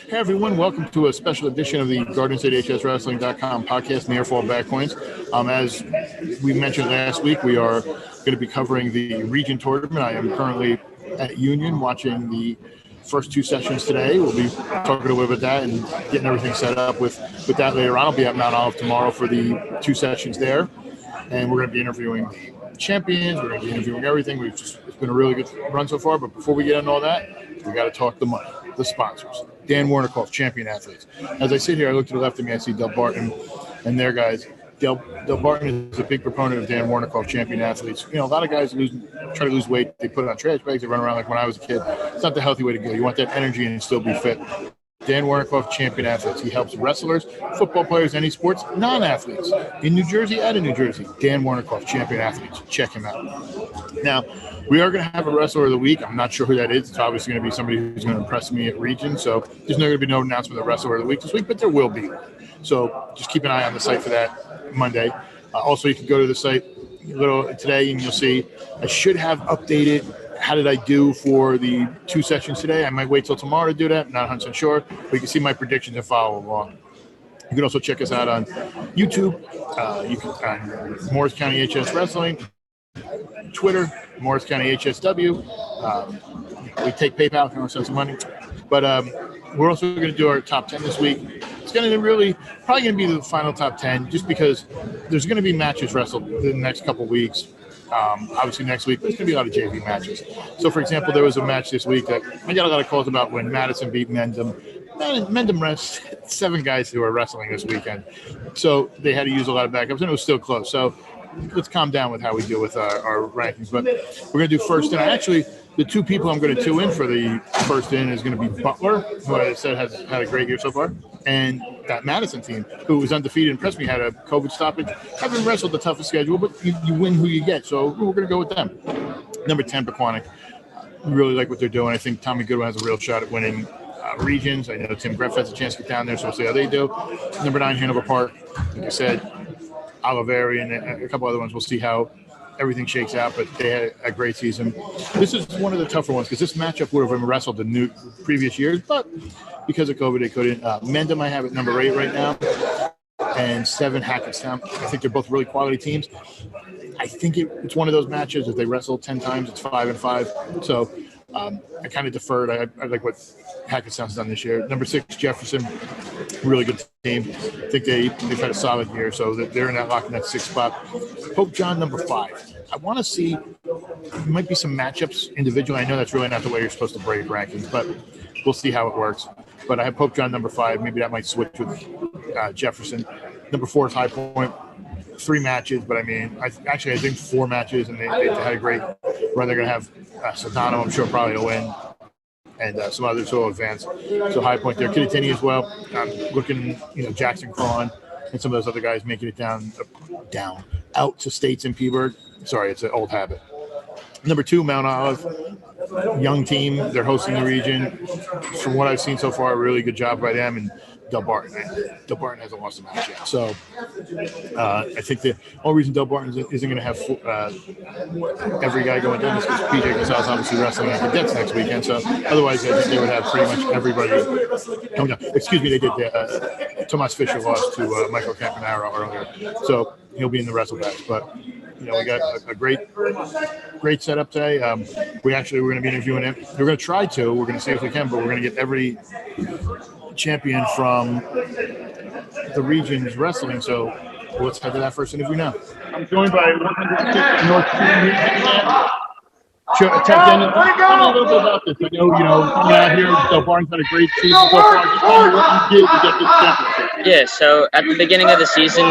Hey everyone, welcome to a special edition of the GardenStateHSWrestling.com podcast, Near Fall Back Points. As we mentioned last week, we are going to be covering the region tournament. I am currently at Union watching the first two sessions today. We'll be talking a little bit about that and getting everything set up with that later on. I'll be at Mount Olive tomorrow for the two sessions there, and we're going to be interviewing the champions. We're going to be interviewing everything. It's been a really good run so far, but before we get into all that, we got to talk the money, the sponsors. Dan Warnikoff, champion athletes. As I sit here, I look to the left of me, I see Del Barton and their guys. Del Barton is a big proponent of Dan Warnikoff, champion athletes. You know, a lot of guys try to lose weight. They put it on trash bags. They run around like when I was a kid. It's not the healthy way to go. You want that energy and still be fit. Dan Warnikoff, champion athletes. He helps wrestlers, football players, any sports, non-athletes in New Jersey and in New Jersey. Dan Warnikoff, champion athletes. Check him out. Now, we are going to have a wrestler of the week. I'm not sure who that is. It's obviously going to be somebody who's going to impress me at region. So there's going to be no announcement of wrestler of the week this week, but there will be. So just keep an eye on the site for that Monday. Also, you can go to the site today and you'll see I should have updated how did I do for the two sessions today. I might wait till tomorrow to do that. I'm not 100% sure, but you can see my predictions and follow along. You can also check us out on YouTube. You can on Morris County HS Wrestling, Twitter, Morris County HSW. We take PayPal if you want to send some money. But we're also going to do our top 10 this week. It's going to probably going to be the final top 10 just because there's going to be matches wrestled in the next couple of weeks. Obviously next week, there's going to be a lot of JV matches. So, for example, there was a match this week that I got a lot of calls about when Madison beat Mendham. Mendham rest 7 guys who were wrestling this weekend. So they had to use a lot of backups, and it was still close. So let's calm down with how we deal with our rankings. But we're going to do first in. Actually, the two people I'm going to tune in for the first in is going to be Butler, who I said has had a great year so far, and that Madison team, who was undefeated and impressed me, had a COVID stoppage. Haven't wrestled the toughest schedule, but you win who you get. So we're going to go with them. Number 10, Pequannock. I really like what they're doing. I think Tommy Goodwin has a real shot at winning regions. I know Tim Greff has a chance to get down there, so we'll see how they do. Number 9, Hanover Park. Like I said, Oliveri and a couple other ones. We'll see how everything shakes out, but they had a great season. This is one of the tougher ones because this matchup would have been wrestled in previous years, but because of COVID, they couldn't. Mendham, I have at number 8 right now, and 7, Hackettstown. I think they're both really quality teams. I think it's one of those matches. If they wrestle 10 times, it's 5-5. So I kind of deferred. I like what Hackettstown's done this year. Number 6, Jefferson, really good team. I think they've had a solid year, so they're in that lock in that 6th spot. Pope John, number 5. I want to see there might be some matchups individually. I know that's really not the way you're supposed to break rankings, but we'll see how it works. But I have Pope John, number 5. Maybe that might switch with Jefferson. Number 4 is High Point. 3 matches, but I mean, I think 4 matches, and they had a great run. They're going to have Sedano, I'm sure, probably will win, and some others who will advance. So High Point there. Kittatinny as well. I'm looking, Jackson Cron and some of those other guys making it down out to States and Peaburg. Sorry, it's an old habit. Number 2, Mount Olive. Young team. They're hosting the region. From what I've seen so far, a really good job by them. And Del Barton hasn't lost a match yet. So I think the only reason Del Barton isn't going to have every guy going down is because PJ Gonzalez obviously wrestling at the Cadets next weekend. So otherwise, I think they would have pretty much everybody coming down. Excuse me, they did. Tomas Fisher lost to Michael Campanaro earlier. So he'll be in the wrestle match. But we got a great setup today. We're going to be interviewing him. We're going to try to. We're going to see if we can, but we're going to get every champion from the region's wrestling. So let's head to that first interview now. I'm joined by 106 North Region. Tell me a little bit about this. I know, coming out here, Del Barton's had a great season so far. Just tell me what you did to get this championship. Yeah, so at the beginning of the season,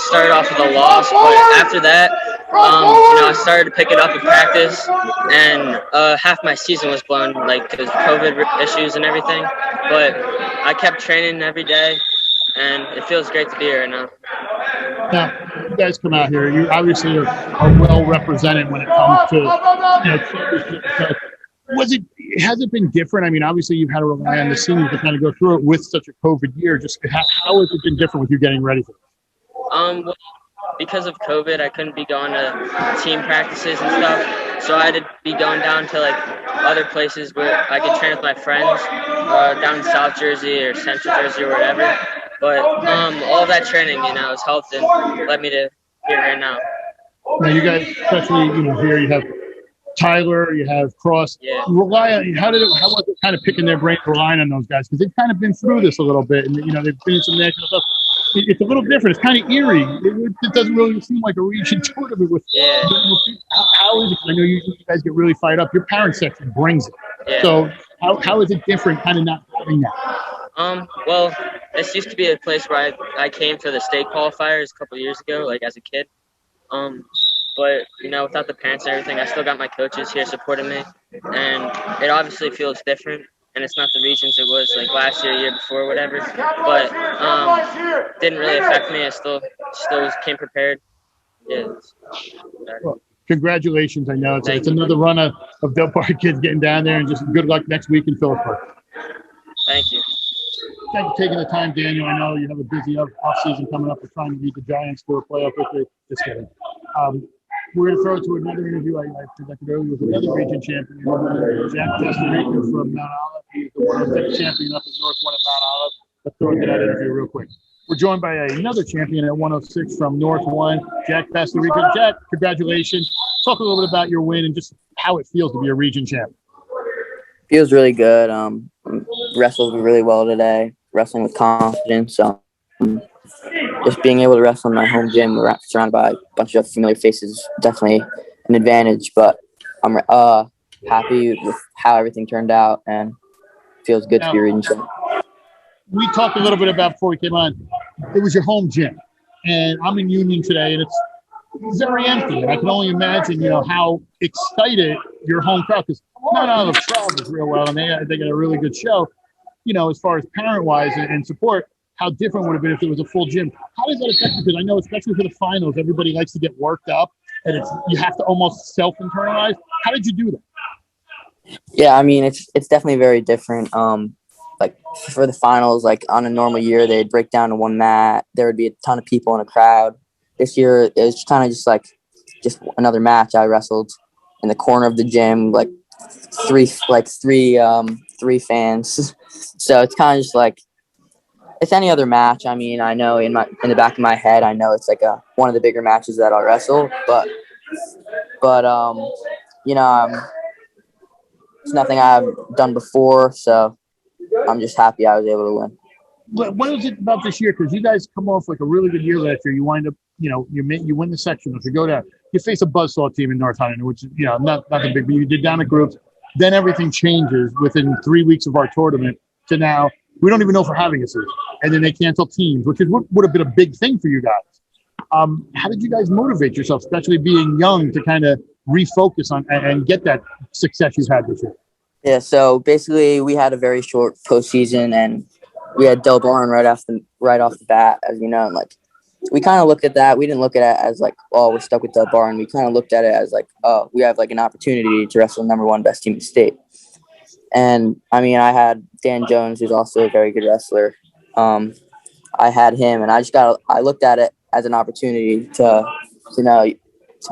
started off with a loss, but after that, I started to pick it up in practice, and half my season was blown, because of COVID issues and everything. But I kept training every day, and it feels great to be here now. Now, you guys come out here. You obviously are well represented when it comes to championship. So has it been different? I mean, obviously you've had to rely on the seniors to kind of go through it with such a COVID year. Just how has it been different with you getting ready for it? Well, because of COVID, I couldn't be going to team practices and stuff. So I had to be going down to like other places where I could train with my friends down in South Jersey or Central Jersey or whatever. But all that training, has helped and led me to here right now. Now, you guys, especially here, you have Tyler, you have Cross. Yeah. Rely on how was it kind of picking their brains, relying on those guys because they've kind of been through this a little bit, and they've been in some national stuff. It's a little different. It's kind of eerie. It doesn't really seem like a region tournament with. Yeah. How is it? I know you guys get really fired up. Your parent section brings it. Yeah. So how is it different, kind of not having that? Well, this used to be a place where I came for the state qualifiers a couple of years ago, like as a kid. But without the parents and everything, I still got my coaches here supporting me, and it obviously feels different. And it's not the regions it was like last year, year before, whatever. But didn't really affect me. I still came prepared. Yeah. Well, congratulations! I know it's another run of Del Park kids getting down there, and just good luck next week in Phillipsburg. Thank you. Thank you for taking the time, Daniel. I know you have a busy off season coming up. We're trying to beat the Giants for a playoff victory. Just kidding. We're going to throw to another interview I conducted earlier with another region champion, Jack Pastorica from Mount Olive. He's the 106 champion up in North One at Mount Olive. Let's throw into that interview real quick. We're joined by another champion at 106 from North One, Jack Pastorica. Jack, congratulations. Talk a little bit about your win and just how it feels to be a region champ. Feels really good. Wrestled really well today. Wrestling with confidence. Just being able to wrestle in my home gym, surrounded by a bunch of familiar faces, is definitely an advantage. But I'm happy with how everything turned out, and feels good to be a region champ. We talked a little bit about before we came on. It was your home gym, and I'm in Union today, and it's very empty. And I can only imagine, how excited your home crowd, because Mount Olive travels real well, and they got a really good show. As far as parent-wise and support. How different would it have been if it was a full gym? How does that affect you? Because I know, especially for the finals, everybody likes to get worked up, and you have to almost self-internalize. How did you do that? Yeah, I mean, it's definitely very different. Like for the finals, like on a normal year, they'd break down to one mat. There would be a ton of people in a crowd. This year, it was kind of just another match. I wrestled in the corner of the gym, like three fans. So it's kind of just like. It's any other match. I mean, I know in the back of my head, I know it's like one of the bigger matches that I'll wrestle, but it's nothing I've done before, so I'm just happy I was able to win. What was it about this year? Because you guys come off like a really good year last year. You wind up, you win the sectionals. You go down. You face a buzzsaw team in North Hunterdon, which is not the big, but you did down at groups. Then everything changes within 3 weeks of our tournament to now. We don't even know if we're having a season. And then they cancel teams, which would have been a big thing for you guys. How did you guys motivate yourself, especially being young, to kind of refocus on and get that success you've had this year? Yeah, so basically we had a very short postseason, and we had Del Barn right off the bat, as you know. And like we kind of looked at that. We didn't look at it as like, oh, we're stuck with Del Barn. We kind of looked at it as like, oh, we have like an opportunity to wrestle number one best team in the state. And I mean, I had Dan Jones, who's also a very good wrestler. I had him, and I looked at it as an opportunity to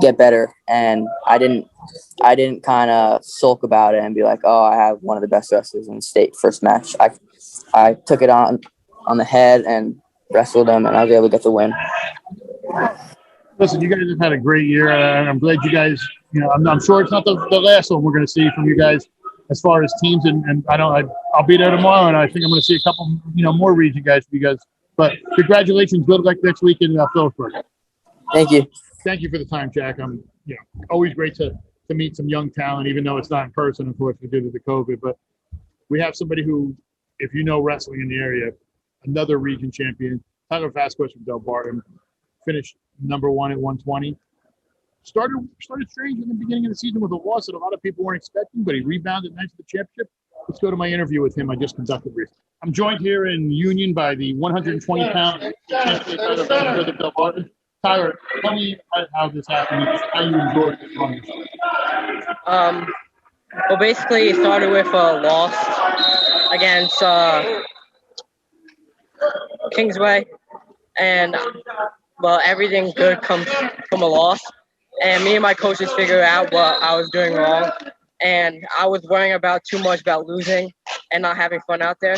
get better. And I didn't kind of sulk about it and be like, oh, I have one of the best wrestlers in the state first match. I took it on the head and wrestled him, and I was able to get the win. Listen, you guys have had a great year, and I'm glad you guys, I'm sure it's not the last one we're going to see from you guys. As far as teams, and I'll be there tomorrow, and I think I'm going to see a couple, more region guys for you guys. But congratulations, good luck next week in Phillipsburg. Thank you. Thank you for the time, Jack. Always great to meet some young talent, even though it's not in person, unfortunately, due to the COVID. But we have somebody who, if you know wrestling in the area, another region champion, Tyler Vasquez from Del Barton, finished number one at 120. Started strange in the beginning of the season with a loss that a lot of people weren't expecting, but he rebounded nice to the championship. Let's go to my interview with him I just conducted recently. I'm joined here in Union by the 120-pound champion Tyler of Del Barton. Tyler, tell me how this happened, how you enjoyed this run. Well, basically, it started with a loss against Kingsway, and but everything good comes from a loss. And me and my coaches figured out what I was doing wrong. And I was worrying about too much about losing and not having fun out there.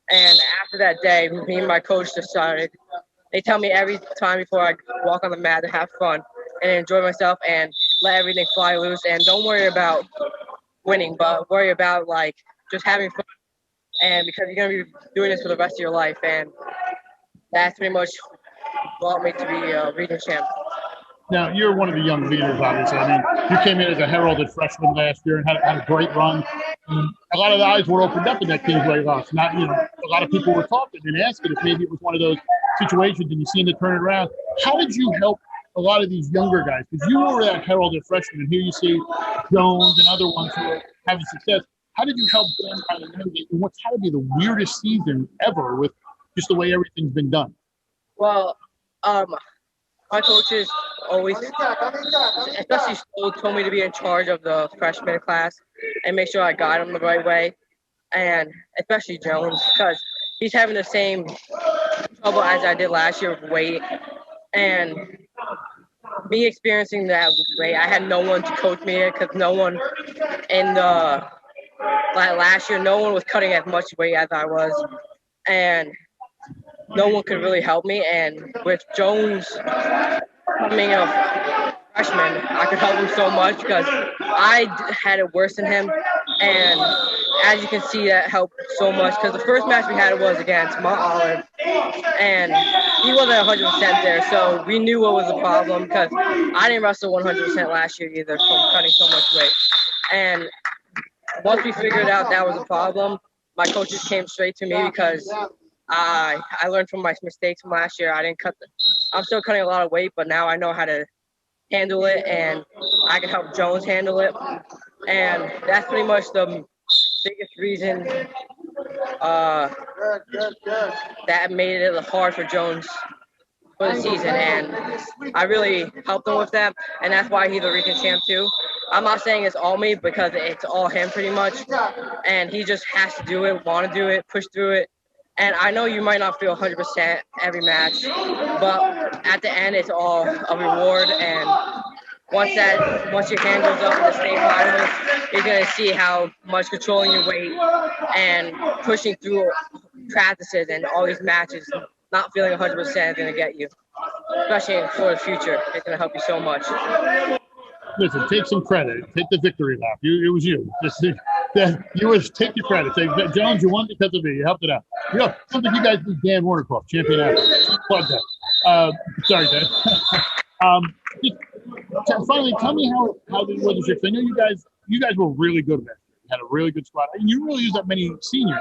And after that day, me and my coach decided, they tell me every time before I walk on the mat to have fun and enjoy myself and let everything fly loose. And don't worry about winning, but worry about like just having fun. And because you're going to be doing this for the rest of your life. And that's pretty much brought me to be a region champ. Now, you're one of the young leaders, obviously. I mean, you came in as a heralded freshman last year and had a great run. And a lot of the eyes were opened up in that Kingsway loss. Not, a lot of people were talking and asking if maybe it was one of those situations and you seemed to turn it around. How did you help a lot of these younger guys? Because you were that heralded freshman, and here you see Jones and other ones who are having success. How did you help them kind of navigate in what's had to be the weirdest season ever with just the way everything's been done? Well, my coaches always, especially school, told me to be in charge of the freshman class and make sure I guide them the right way. And especially Jones, because he's having the same trouble as I did last year with weight. And me experiencing that weight, I had no one to coach me because no one in the last year, no one was cutting as much weight as I was. And no one could really help me. And with Jones coming a freshman, I could help him so much because I had it worse than him. And as you can see, that helped so much because the first match we had was against Mount Olive, and he wasn't 100% there. So we knew what was the problem because I didn't wrestle 100% last year either from cutting so much weight. And once we figured out that was a problem, my coaches came straight to me because I learned from my mistakes from last year. I'm still cutting a lot of weight, but now I know how to handle it, and I can help Jones handle it. And that's pretty much the biggest reason that made it hard for Jones for the season. And I really helped him with that, and that's why he's a region champ too. I'm not saying it's all me because it's all him pretty much, and he just has to do it, want to do it, push through it. And I know you might not feel 100% every match, but at the end, it's all a reward. And once your hand goes up in the state finals, you're going to see how much controlling your weight and pushing through practices and all these matches, not feeling 100% is going to get you, especially for the future. It's going to help you so much. Listen, take some credit. Take the victory lap. It was you. Take your credit. Say, Jones, you won because of me. You helped it out. Something you guys beat Dan Warnercroft, champion athlete. Plug that. Sorry, Dan. Finally, tell me how the was this. I know you guys were really good at that. You had a really good squad. And you really used that many seniors.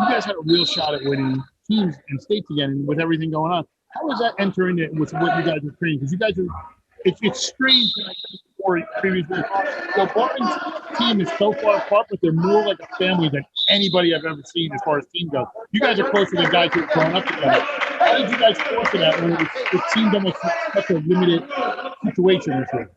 You guys had a real shot at winning teams and states again, and with everything going on. How was that entering it with what you guys were training? Because you guys are. It's strange that I said before previously. The Barton's team is so far apart, but they're more like a family than anybody I've ever seen as far as team goes. You guys are closer than guys who've grown up together. How did you guys foster that when it seemed almost such a limited situation this year?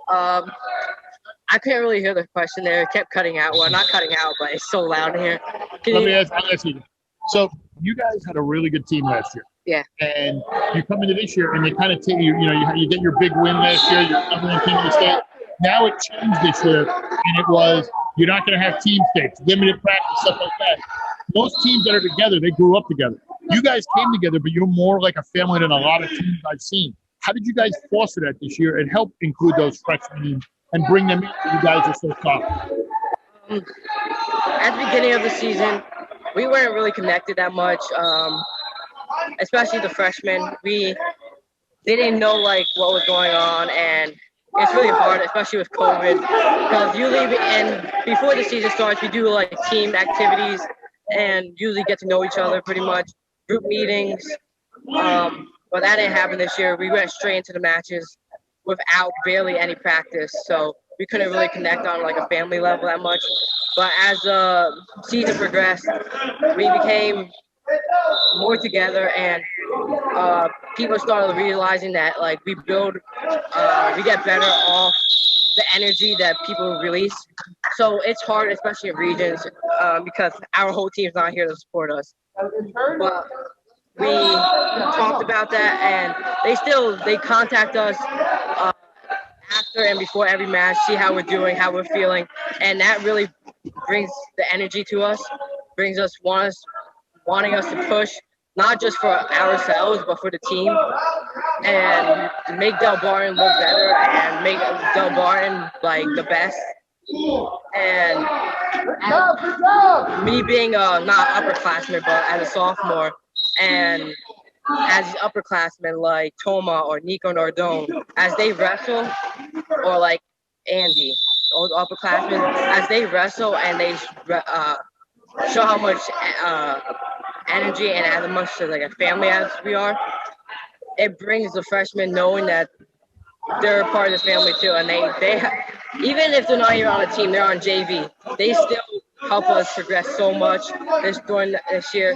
I couldn't really hear the question there. It kept cutting out. Well, not cutting out, but it's so loud in here. I'll ask you. So you guys had a really good team last year. Yeah. And you come into this year and they kind of take you get your big win last year, you're number one team in the state. Now it changed this year, and it was you're not going to have team states, limited practice, stuff like that. Most teams that are together, they grew up together. You guys came together, but you're more like a family than a lot of teams I've seen. How did you guys foster that this year and help include those freshmen and bring them in so you guys are so tough? At the beginning of the season, we weren't really connected that much, especially the freshmen. They didn't know what was going on, and it's really hard, especially with COVID, because usually and before the season starts, we do team activities and usually get to know each other pretty much, group meetings. But that didn't happen this year. We went straight into the matches without barely any practice, so we couldn't really connect on a family level that much. But as the season progressed, we became more together, and people started realizing that we get better off the energy that people release. So it's hard, especially in regions, because our whole team's not here to support us. But we talked about that, and they contact us after and before every match, see how we're doing, how we're feeling, and that really brings the energy to us, brings us wanting us to push, not just for ourselves, but for the team, and to make Del Barton look better and make Del Barton like the best. And me being not upperclassman, but as a sophomore, and as upperclassmen like Toma or Nico Nardone, as they wrestle, or like Andy, old upperclassmen, as they wrestle and they show how much energy and as much like a family as we are, it brings the freshmen knowing that they're a part of the family too, and they even if they're not even on a team, they're on JV. They still help us progress so much during this year,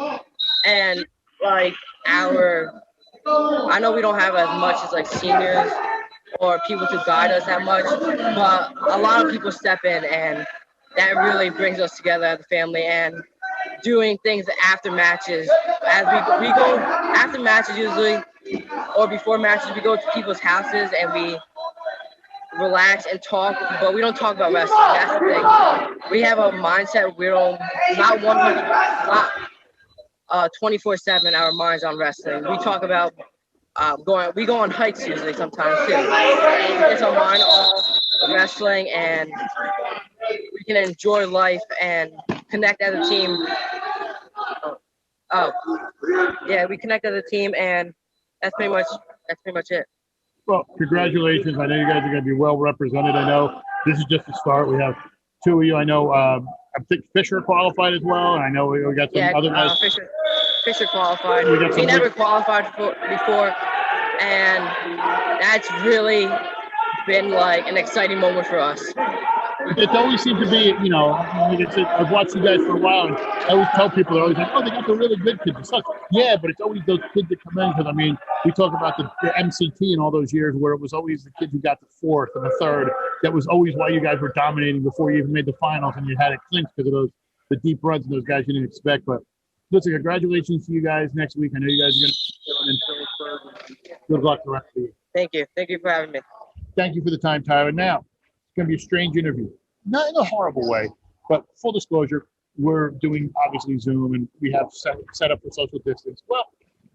and like I know we don't have as much as like seniors or people to guide us that much, but a lot of people step in, and that really brings us together as a family. And doing things after matches, as we go after matches usually, or before matches, we go to people's houses and we relax and talk, but we don't talk about wrestling. That's the thing. We have a mindset. We don't not 100, not 24/7. Our minds on wrestling. We talk about we go on hikes usually sometimes too. It's our mind off wrestling, and we can enjoy life and connect as a team. We connect as a team, and that's pretty much it. Well, congratulations. I know you guys are going to be well represented. I know this is just the start. We have two of you. I know I think Fisher qualified as well. And I know we got some other guys. Fisher qualified. He never qualified before, and that's really been like an exciting moment for us. It always seems to be, I've watched you guys for a while, and I always tell people, they're always like, oh, they got the really good kids. It sucks. Yeah, but it's always those kids that come in, because, we talk about the MCT and all those years where it was always the kids who got the fourth and the third. That was always why you guys were dominating before you even made the finals, and you had it clinched because of the deep runs and those guys you didn't expect. But listen, congratulations to you guys next week. I know you guys are going to be in Phillipsburg. Good luck the rest of the year. Thank you. Thank you for having me. Thank you for the time, Tyler. Now, it's going to be a strange interview. Not in a horrible way, but full disclosure, we're doing obviously Zoom, and we have set up for social distance. Well,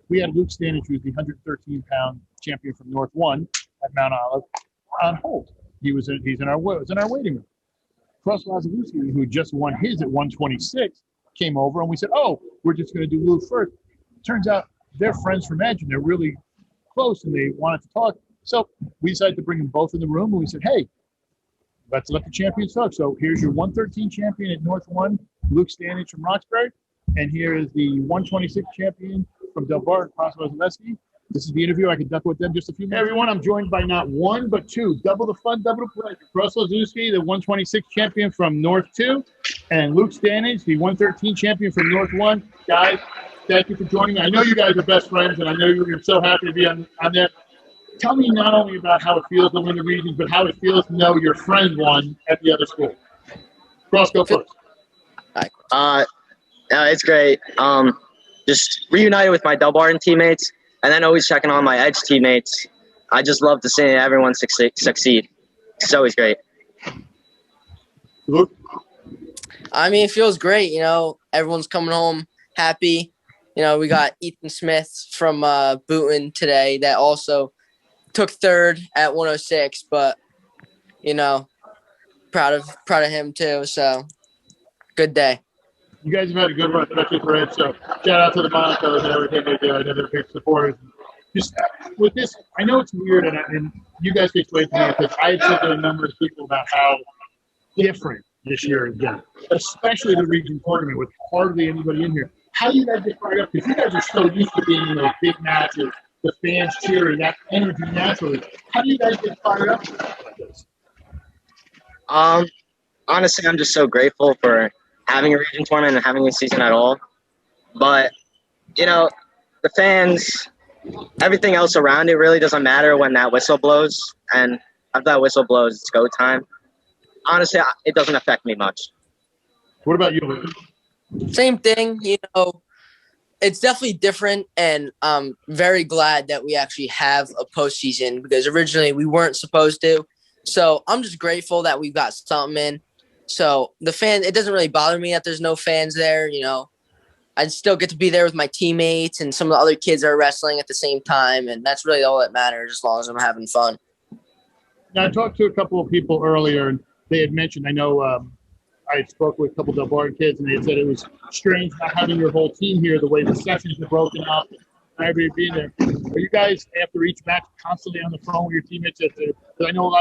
we had Luke Stanich, who's the 113-pound champion from North 1 at Mount Olive, on hold. He's in our waiting room. Cross Lazarewski, who just won his at 126, came over, and we said, oh, we're just going to do Luke first. Turns out they're friends from Edge, and they're really close, and they wanted to talk. So we decided to bring them both in the room, and we said, hey, let's let the champions talk. So here's your 113 champion at North 1, Luke Stanich from Roxbury. And here is the 126 champion from Del Barton, Cross Lazarewski. This is the interview. I can duck with them just a few minutes. Hey everyone, I'm joined by not one, but two. Double the fun, double the pleasure. Cross Lazarewski, the 126 champion from North 2, and Luke Stanich, the 113 champion from North 1. Guys, thank you for joining me. I know you guys are best friends, and I know you're so happy to be on there. Tell me not only about how it feels to win the regions, but how it feels to know your friend won at the other school. Cross, go first. It's great. Just reunited with my Del Barton teammates, and then always checking on my Edge teammates. I just love to see everyone succeed. It's always great. Luke? It feels great. Everyone's coming home happy. We got Ethan Smith from Boonton today that also took third at 106, but proud of him too. So good day. You guys have had a good run, especially for Ed. So shout out to the Monicos and everything they do. I know they're big supporters. Just with this, I know it's weird, and you guys can explain to me, because I had said to a number of people about how different this year has been, especially the region tournament with hardly anybody in here. How do you guys get fired up? Because you guys are so used to being in those big matches, the fans cheering, that energy naturally. How do you guys get fired up like this? Honestly, I'm just so grateful for having a region tournament and having a season at all. But, the fans, everything else around it really doesn't matter when that whistle blows. And after that whistle blows, it's go time. Honestly, it doesn't affect me much. What about you, Luke? Same thing, It's definitely different, and I'm very glad that we actually have a postseason because originally we weren't supposed to. So I'm just grateful that we've got something in. So it doesn't really bother me that there's no fans there. I still get to be there with my teammates and some of the other kids that are wrestling at the same time, and that's really all that matters as long as I'm having fun. Now, I talked to a couple of people earlier, and they had mentioned, I know I spoke with a couple of Del Barton kids, and they had said it was strange not having your whole team here, the way the sessions are broken up, and everybody being there. Are you guys, after each match, constantly on the phone with your teammates? Because I know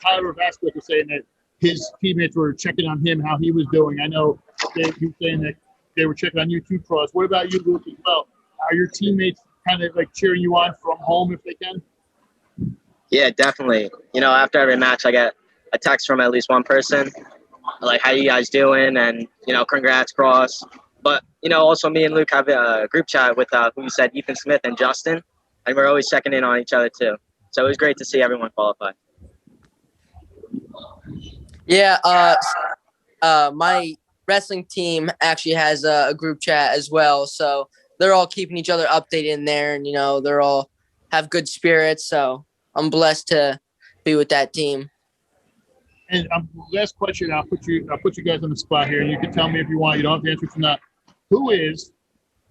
Tyler Vasquez was saying that his teammates were checking on him, how he was doing. I know Dave, you saying that they were checking on you too, Cross. What about you, Luke, as well? Are your teammates kind of like cheering you on from home if they can? Yeah, definitely. After every match, I get a text from at least one person, like, how you guys doing? And, congrats, Cross. But, also me and Luke have a group chat with, who you said, Ethan Smith and Justin, and we're always checking in on each other, too. So it was great to see everyone qualify. Yeah, my wrestling team actually has a group chat as well, so they're all keeping each other updated in there, and they're all have good spirits. So I'm blessed to be with that team. And last question, I'll put you guys on the spot here, and you can tell me if you want. You don't have to answer from that. Who is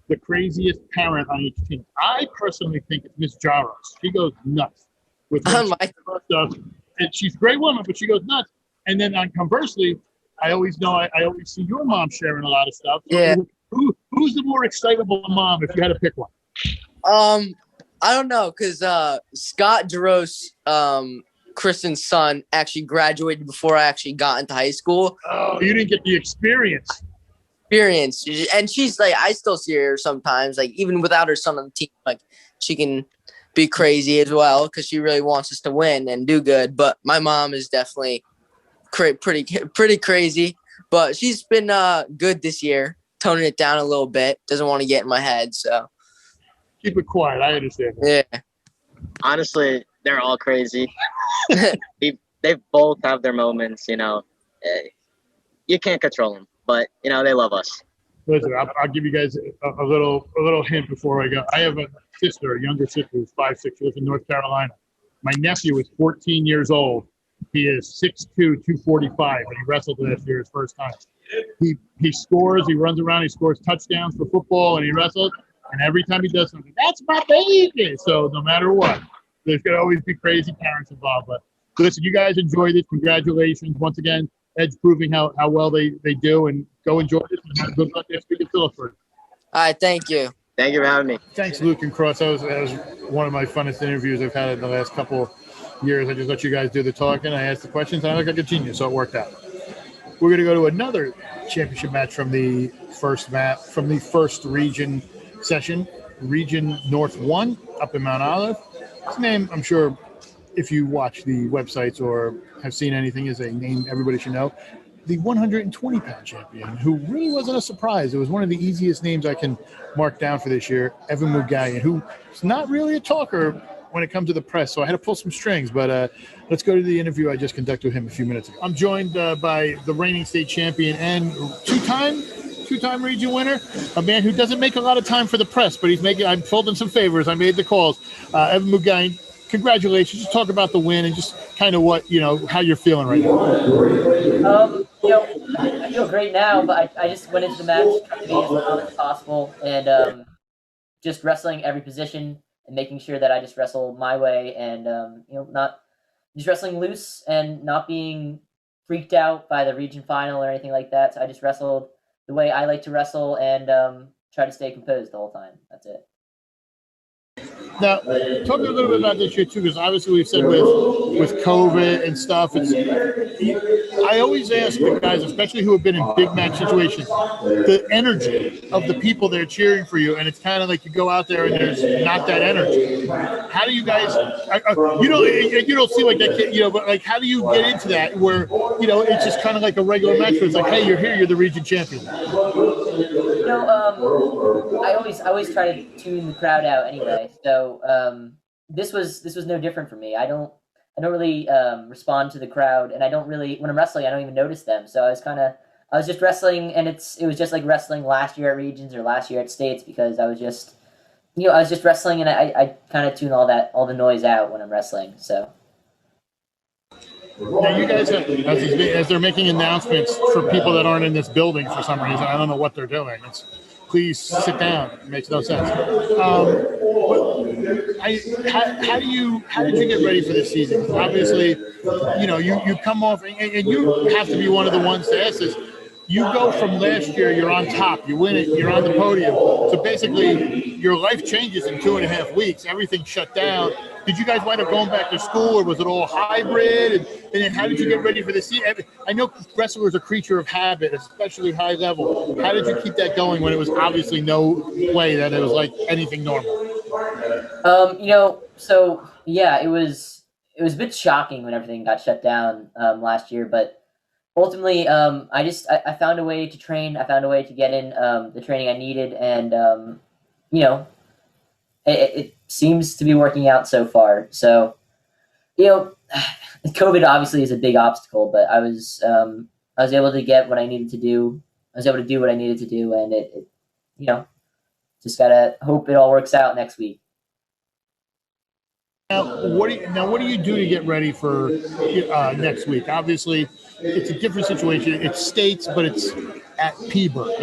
the craziest parent on each team? I personally think it's Miss Jaros. She goes nuts with her stuff, and she's a great woman, but she goes nuts. And then conversely, I always see your mom sharing a lot of stuff. So yeah. Who's the more excitable mom if you had to pick one? I don't know, because Scott Jaros, Kristen's son, actually graduated before I actually got into high school. Oh, you didn't get the experience. And she's like, I still see her sometimes, like even without her son on the team, like she can be crazy as well because she really wants us to win and do good. But my mom is definitely pretty crazy, but she's been good this year, toning it down a little bit. Doesn't want to get in my head, so keep it quiet. I understand that. Yeah. Honestly, they're all crazy. They both have their moments. You can't control them, but they love us. Listen, I'll give you guys a little hint before I go. I have a younger sister who's 5'6". She lives in North Carolina. My nephew is 14 years old. He is 6'2", 245, and he wrestled last year his first time. He scores, he runs around, he scores touchdowns for football, and he wrestles. And every time he does something, that's my baby. So no matter what, there's going to always be crazy parents involved. But listen, you guys enjoyed it. Congratulations. Once again, Ed's proving how well they do. And go enjoy this. And good luck next week in Phillipsburg. All right, thank you. Thank you for having me. Thanks, Luke and Cross. That was one of my funnest interviews I've had in the last couple years. I just let you guys do the talking. I asked the questions. I look like a genius, so it worked out. We're going to go to another championship match from the first region session, Region North 1 up in Mount Olive. His name, I'm sure, if you watch the websites or have seen anything, is a name everybody should know. The 120-pound champion, who really wasn't a surprise. It was one of the easiest names I can mark down for this year, Evan Mugayan, who's not really a talker when it comes to the press, so I had to pull some strings. But let's go to the interview I just conducted with him a few minutes ago. I'm joined by the reigning state champion and two-time region winner, a man who doesn't make a lot of time for the press, but I'm told him some favors. I made the calls. Evan Mugayan, congratulations. Just talk about the win and just kind of how you're feeling right now. I feel great now, but I just went into the match trying to be as calm as possible and just wrestling every position and making sure that I just wrestle my way and, not just wrestling loose and not being freaked out by the region final or anything like that. So I just wrestled the way I like to wrestle and try to stay composed the whole time. That's it. Now, talk a little bit about this year too, because obviously we've said with COVID and stuff, I always ask the guys, especially who have been in big match situations, the energy of the people that are cheering for you, and it's kind of like you go out there and there's not that energy. How do you guys? You don't seem like that kid, but like, how do you get into that where it's just kind of like a regular match where it's like, hey, you're here, you're the region champion. I always try to tune the crowd out anyway. So this was no different for me. I don't really respond to the crowd, and I don't really, when I'm wrestling, I don't even notice them. So I was kind of I was just wrestling, and it was just like wrestling last year at regions or last year at states, because I was just wrestling, and I kind of tune all the noise out when I'm wrestling. So. Now, you guys, as they're making announcements for people that aren't in this building for some reason, I don't know what they're doing. Please sit down. It makes no sense. How did you get ready for this season? Obviously, you come off, and you have to be one of the ones to ask this. You go from last year, you're on top, you win it, you're on the podium. So basically, your life changes in 2.5 weeks. Everything shut down. Did you guys wind up going back to school, or was it all hybrid? And then how did you get ready for the season? I know wrestlers are a creature of habit, especially high level. How did you keep that going when it was obviously no way that it was like anything normal? So yeah, it was a bit shocking when everything got shut down last year, but ultimately, I found a way to train. I found a way to get in the training I needed, and it seems to be working out so far. So, COVID obviously is a big obstacle, but I was able to get what I needed to do. I was able to do what I needed to do, and it just gotta hope it all works out next week. Now, what do you do to get ready for next week? Obviously, it's a different situation. It's states, but it's at Peaburg.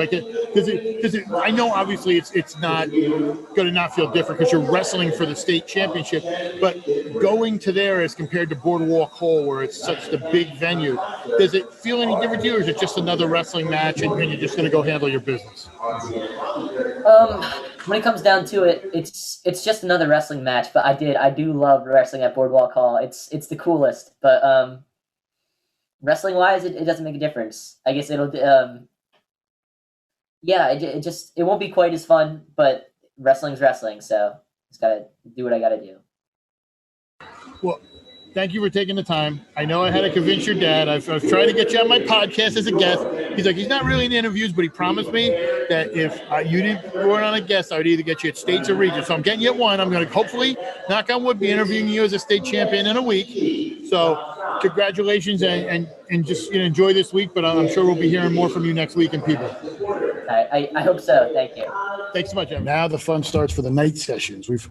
I know obviously it's not going to not feel different because you're wrestling for the state championship, but going to there as compared to Boardwalk Hall, where it's such the big venue, does it feel any different to you, or is it just another wrestling match and you're just going to go handle your business? When it comes down to it, it's just another wrestling match. But I do love wrestling at Boardwalk Hall. It's the coolest. But wrestling wise, it doesn't make a difference. I guess it'll it won't be quite as fun. But wrestling's wrestling, so just gotta do what I gotta do. Well, thank you for taking the time. I know I had to convince your dad. I've tried to get you on my podcast as a guest. He's like, he's not really in interviews, but he promised me that if you weren't on a guest, I would either get you at states or regions. So I'm getting you at one. I'm going to hopefully, knock on wood, be interviewing you as a state champion in a week. So congratulations and just enjoy this week. But I'm sure we'll be hearing more from you next week in people. I hope so. Thank you. Thanks so much. Now the fun starts for the night sessions. We've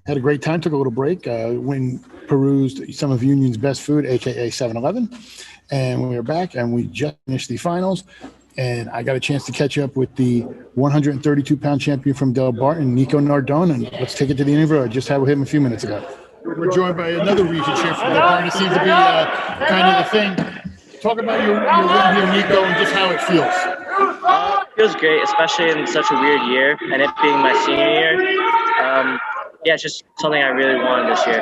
had a great time, took a little break, perused some of Union's best food, aka 7-Eleven, and we are back, and we just finished the finals, and I got a chance to catch up with the 132-pound champion from Del Barton, Nico Nardone, and let's take it to the interview I just had with him a few minutes ago. We're joined by another region champ from Del Barton. It seems to be kind of the thing. Talk about your win here, Nico, and just how it feels. It feels great, especially in such a weird year, and it being my senior year. It's just something I really wanted this year.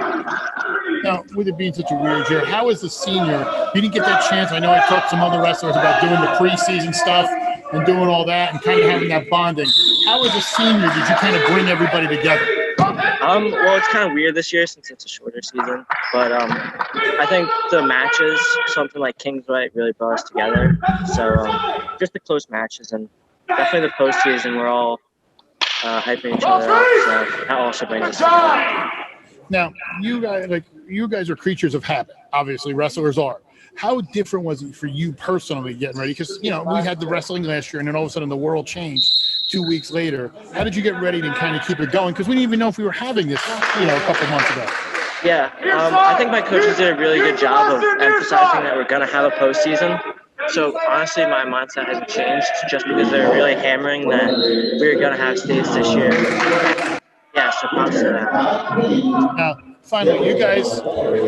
Now, with it being such a weird year, how is the senior? You didn't get that chance. I know I talked to some other wrestlers about doing the preseason stuff and doing all that and kind of having that bonding. How as a senior did you kind of bring everybody together? Well, it's kind of weird this year since it's a shorter season, but I think the matches, something like Kingsway, really brought us together. So just the close matches, and definitely the postseason, we're all hyping each other up, so that also brings us together. Now, you guys are creatures of habit. Obviously, wrestlers are. How different was it for you personally getting ready? Because, we had the wrestling last year, and then all of a sudden the world changed 2 weeks later. How did you get ready to kind of keep it going? Because we didn't even know if we were having this, a couple months ago. Yeah, I think my coaches did a really good job of emphasizing that we're going to have a postseason. So, honestly, my mindset hasn't changed just because they're really hammering that we're going to have states this year. Yeah, so props to that. Now, finally, you guys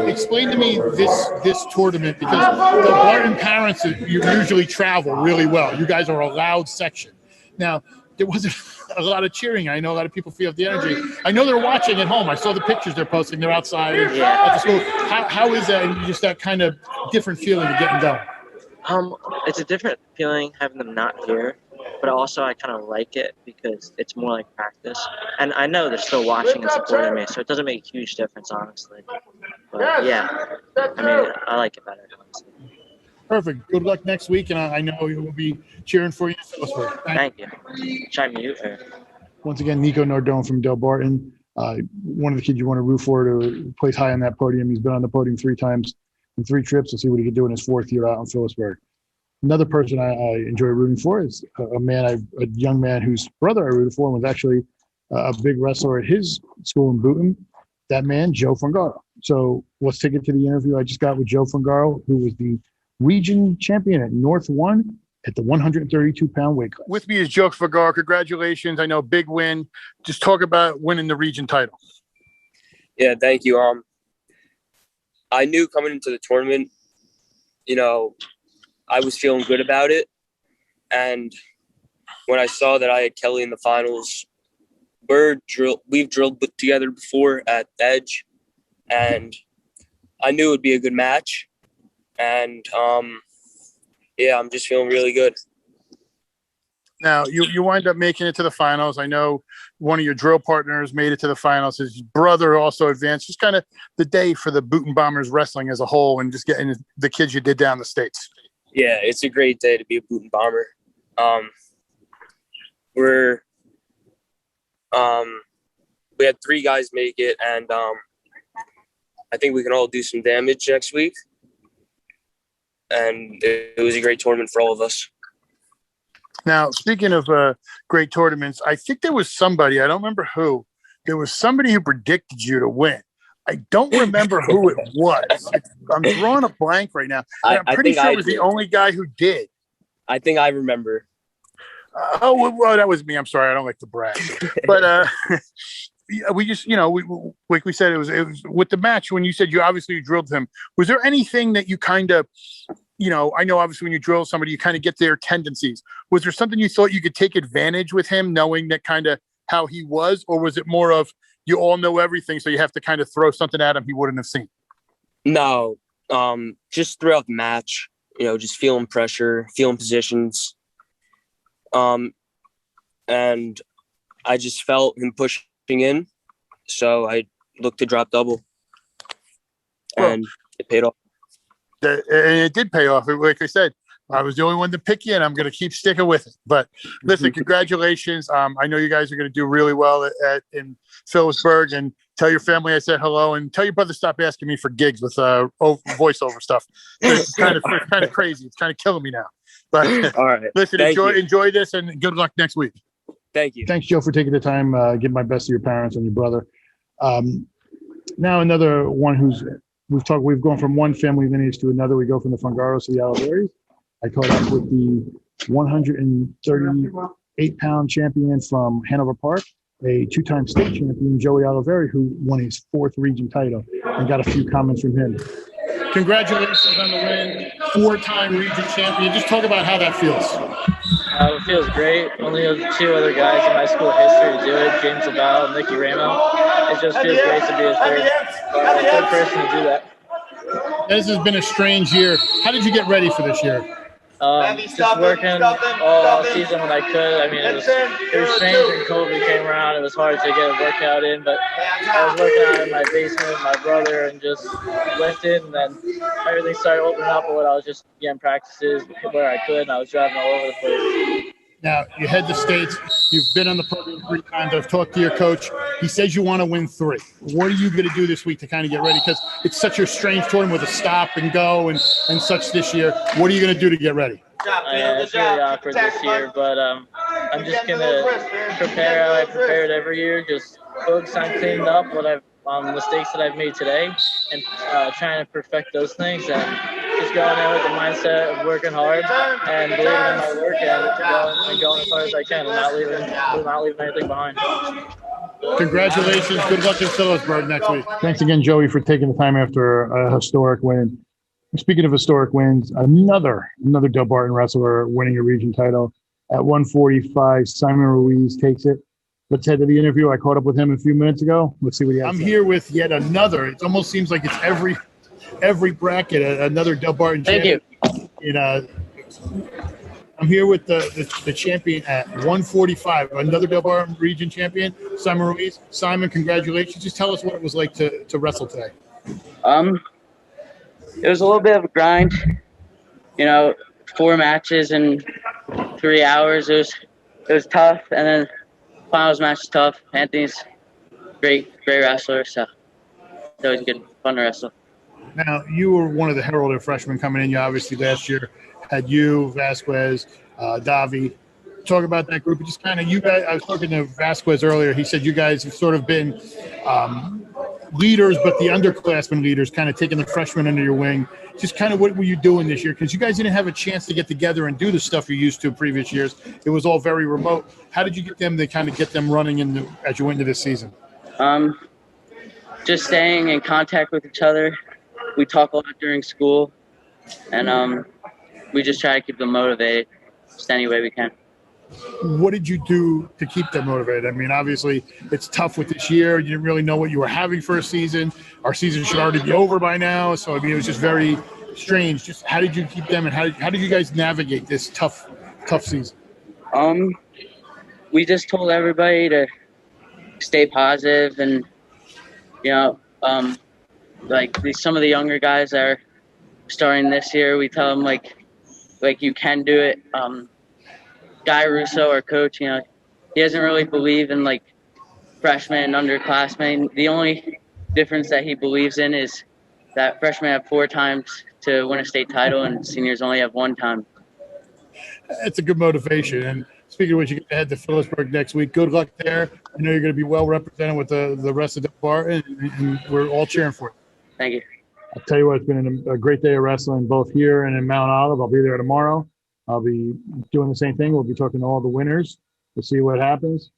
explain to me this tournament, because the Barton parents usually travel really well. You guys are a loud section. Now, there wasn't a lot of cheering. I know a lot of people feel the energy. I know they're watching at home. I saw the pictures they're posting. They're outside at the school. How is that, and just that kind of different feeling of getting going? It's a different feeling having them not here, but also I kind of like it because it's more like practice. And I know they're still watching and supporting me, so it doesn't make a huge difference, honestly. But yeah, I like it better, honestly. Perfect. Good luck next week, and I know we will be cheering for you in Phillipsburg. Thank you. Should I mute? Once again, Nico Nardone from Del Barton. One of the kids you want to root for to place high on that podium. He's been on the podium 3 times in 3 trips. We'll see what he can do in his 4th year out in Phillipsburg. Another person I enjoy rooting for is a young man whose brother I rooted for and was actually a big wrestler at his school in Booton. That man, Joe Fungaro. So let's take it to the interview I just got with Joe Fungaro, who was the region champion at North 1 at the 132-pound weight class. With me is Joe Fungaro. Congratulations. I know, big win. Just talk about winning the region title. Yeah, thank you. I knew coming into the tournament, I was feeling good about it. And when I saw that I had Kelly in the finals, we've drilled together before at Edge, and I knew it would be a good match. And I'm just feeling really good. Now, you wind up making it to the finals. I know one of your drill partners made it to the finals. His brother also advanced. Just kind of the day for the Booton Bombers wrestling as a whole and just getting the kids you did down the States. Yeah, it's a great day to be a Booton Bomber. We had 3 guys make it, and I think we can all do some damage next week. And it was a great tournament for all of us. Now, speaking of great tournaments, I think there was somebody, I don't remember who, there was somebody who predicted you to win. I don't remember who it was. I'm drawing a blank right now. I'm pretty sure it was the only guy who did. I think I remember. Well, that was me. I'm sorry. I don't like to brag. But we just, like we said, it was with the match when you said you obviously drilled him. Was there anything that you kind of, I know obviously when you drill somebody, you kind of get their tendencies. Was there something you thought you could take advantage with him, knowing that kind of how he was? Or was it more of you all know everything, so you have to kind of throw something at him he wouldn't have seen? No, just throughout the match, just feeling pressure, feeling positions. And I just felt him pushing in, so I looked to drop double, and it paid off. And it did pay off. Like I said, I was the only one to pick you, and I'm going to keep sticking with it. But listen, congratulations. I know you guys are going to do really well in Phillipsburg, and tell your family I said hello, and tell your brother stop asking me for gigs with voiceover stuff. It's kind of crazy. It's kind of killing me now. But all right, listen, enjoy this, and good luck next week. Thank you. Thanks, Joe, for taking the time. Give my best to your parents and your brother. Now another one we've gone from one family lineage to another. We go from the Fungaros to the Oliveris. I caught up with the 138-pound champion from Hanover Park, a 2-time state champion, Joey Oliveri, who won his 4th region title, and got a few comments from him. Congratulations on the win, 4-time region champion. Just talk about how that feels. It feels great. Only 2 other guys in my school history to do it, James Abal and Nicky Ramo. It just feels great to be a third person to do that. This has been a strange year. How did you get ready for this year? Just working all season when I could. I mean, it was strange when COVID came around. It was hard to get a workout in, but I was working out in my basement with my brother and just lifted, and then everything started opening up. But I was just getting practices where I could, and I was driving all over the place. Now, you head to states. You've been on the program 3 times. I've talked to your coach. He says you want to win 3. What are you going to do this week to kind of get ready? Because it's such a strange tournament with a stop and go and such this year. What are you going to do to get ready? It's really awkward this year, but I'm just going to prepare how I prepared every year. Just focus on cleaning up the mistakes that I've made today and trying to perfect those things, and just going in with the mindset of working hard and believing in my work and going as hard as I can and not leaving anything behind. Congratulations. Good luck in Phillipsburg next week. Thanks again, Joey, for taking the time after a historic win. Speaking of historic wins, another Del Barton wrestler winning a region title. At 145, Simon Ruiz takes it. Let's head to the interview. I caught up with him a few minutes ago. Let's see what he has. I'm here with yet another. It almost seems like it's every bracket another Del Barton champion. Thank you. I'm here with the champion at 145, another Del Barton region champion, Simon Ruiz. Simon, congratulations. Just tell us what it was like to wrestle today. It was a little bit of a grind. 4 matches in 3 hours. It was tough, and then finals match is tough. Anthony's great wrestler, so it was good, fun to wrestle. Now, you were one of the heralded freshmen coming in. You obviously last year had you, Vasquez, Davi. Talk about that group. Just kind of you guys. I was talking to Vasquez earlier. He said you guys have sort of been leaders, but the underclassmen leaders, kind of taking the freshmen under your wing. Just kind of what were you doing this year? Because you guys didn't have a chance to get together and do the stuff you used to previous years. It was all very remote. How did you get them to kind of get them running as you went into this season? Just staying in contact with each other. We talk a lot during school, and we just try to keep them motivated just any way we can. What did you do to keep them motivated? I mean, obviously, it's tough with this year. You didn't really know what you were having for a season. Our season should already be over by now. So, I mean, it was just very strange. Just how did you keep them, and how did you guys navigate this tough season? We just told everybody to stay positive, and some of the younger guys that are starting this year, we tell them like you can do it. Guy Russo, our coach, he doesn't really believe in like freshmen and underclassmen. The only difference that he believes in is that freshmen have 4 times to win a state title and seniors only have 1 time. It's a good motivation. And speaking of which, you get to head to Phillipsburg next week. Good luck there. I know you're going to be well represented with the rest of the bar, and we're all cheering for you. Thank you. I'll tell you what, it's been a great day of wrestling both here and in Mount Olive. I'll be there tomorrow. I'll be doing the same thing. We'll be talking to all the winners to see what happens.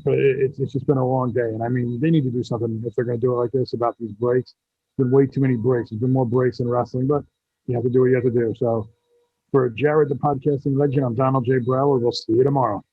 But it's just been a long day. And, I mean, they need to do something if they're going to do it like this about these breaks. There's been way too many breaks. There's been more breaks in wrestling, but you have to do what you have to do. So for Jared, the podcasting legend, I'm Donald J. Brower. We'll see you tomorrow.